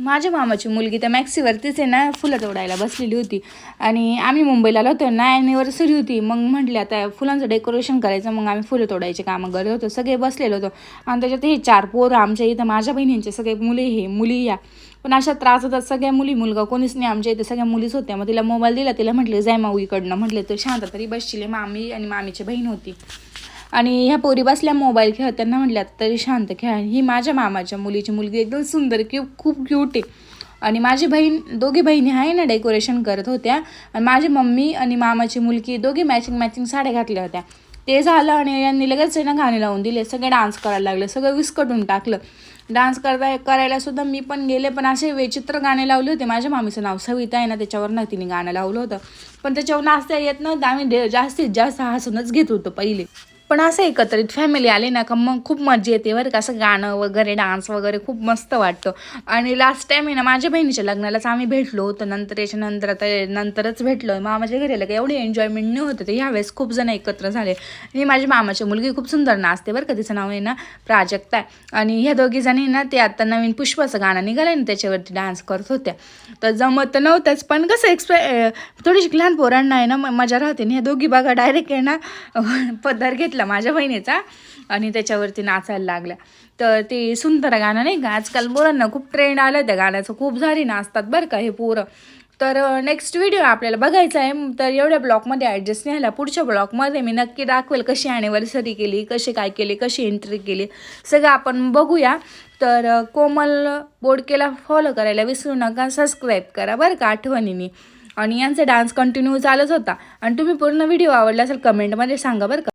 माझ्या मामाची मुलगी त्या मॅक्सीवरतीच आहे ना फुलं तोडायला बसलेली होती आणि आम्ही मुंबईला आलो होतो ना, ॲनिव्हर्सरी होती. मग म्हटले आता फुलांचं डेकोरेशन करायचं, मग आम्ही फुलं तोडायचे कामं करत होतो, सगळे बसलेलो होतो. आणि त्याच्यात हे 4 पोरं आमच्या इथं, माझ्या बहिणींचे सगळे मुली या. पण अशा त्रास होतात सगळ्या मुलगा कोणीच नाही आमच्या इथे, सगळ्या मुलीच होत्या. मग तिला मोबाईल दिला, तिला म्हटले जाय माऊ इकडनं. म्हटले तर शांत तरी बसशील. मामी आणि मामीची बहीण होती आणि ह्या पोरी बसल्या मोबाईल खेळत. त्यांना म्हटलं तरी शांत खेळा. ही माझ्या मामाच्या मुलीची मुलगी एकदम सुंदर खूप क्यूट आहे. आणि माझी बहीण, दोघी बहिणी आहे ना डेकोरेशन करत होत्या. आणि माझी मम्मी आणि मामाची मुलगी दोघी मॅचिंग साड्या घातल्या होत्या. ते झालं आणि यांनी लगेच ना गाणे लावून दिले, सगळे डान्स करायला लागले, सगळं विस्कटून टाकलं. डान्स करायला सुद्धा मी पण गेले, पण असे विचित्र गाणे लावले होते. माझ्या मामीचं नाव सविता आहे ना, त्याच्यावर ना तिने गाणं लावलं होतं, पण त्याच्यावर नाचता येत नव्हतं. आम्ही जास्तीत जास्त हसूनच घेत होतो पहिले. पण असं एकत्रित फॅमिली आली ना का मग खूप मजा येते बरं का. असं गाणं वगैरे डान्स वगैरे खूप मस्त वाटतं. आणि लास्ट टाईम आहे ना माझ्या बहिणीच्या लग्नालाच आम्ही भेटलो होतो. याच्यानंतर आता नंतरच भेटलो. मामाच्या घरी का एवढी एन्जॉयमेंट नाही होतं. ते ह्यावेळेस खूप जण एकत्र झाले. आणि माझी मामाची मुलगी खूप सुंदर नाचते बरं का. तिचं नाव आहे ना प्राजक्ता. आणि ह्या दोघी जणी ना ते आता नवीन पुष्पाचं गाणं निघालं ना त्याच्यावरती डान्स करत होत्या. तर जमत नव्हतंच, पण कसं थोडीशी लहान पोरांना आहे ना मजा राहते. ह्या दोघी बघा डायरेक्ट आहे ना पदर घेतला माझ्या बहिणीचा आणि त्याच्यावरती नाचायला लागल्या. तर ते सुंदर गाणं नाही का, आजकाल पोरांना खूप ट्रेंड आलं त्या गाण्याचं, खूप सारी नाचतात बरं का हे पोरं. तर नेक्स्ट व्हिडिओ आपल्याला बघायचा आहे. तर एवढ्या ब्लॉगमध्ये ॲडजस्ट नाही झाला. पुढच्या ब्लॉगमध्ये मी नक्की दाखवेल कशी ॲनिव्हर्सरी केली, कशी काय केली, कशी एंट्री केली, सगळं आपण बघूया. तर कोमल बोडकेला फॉलो करायला विसरू नका, सबस्क्राईब करा बरं का आठवणीने. आणि यांचा डान्स कंटिन्यू चालत होता. आणि तुम्ही पूर्ण व्हिडिओ आवडला असेल कमेंटमध्ये सांगा बरं का.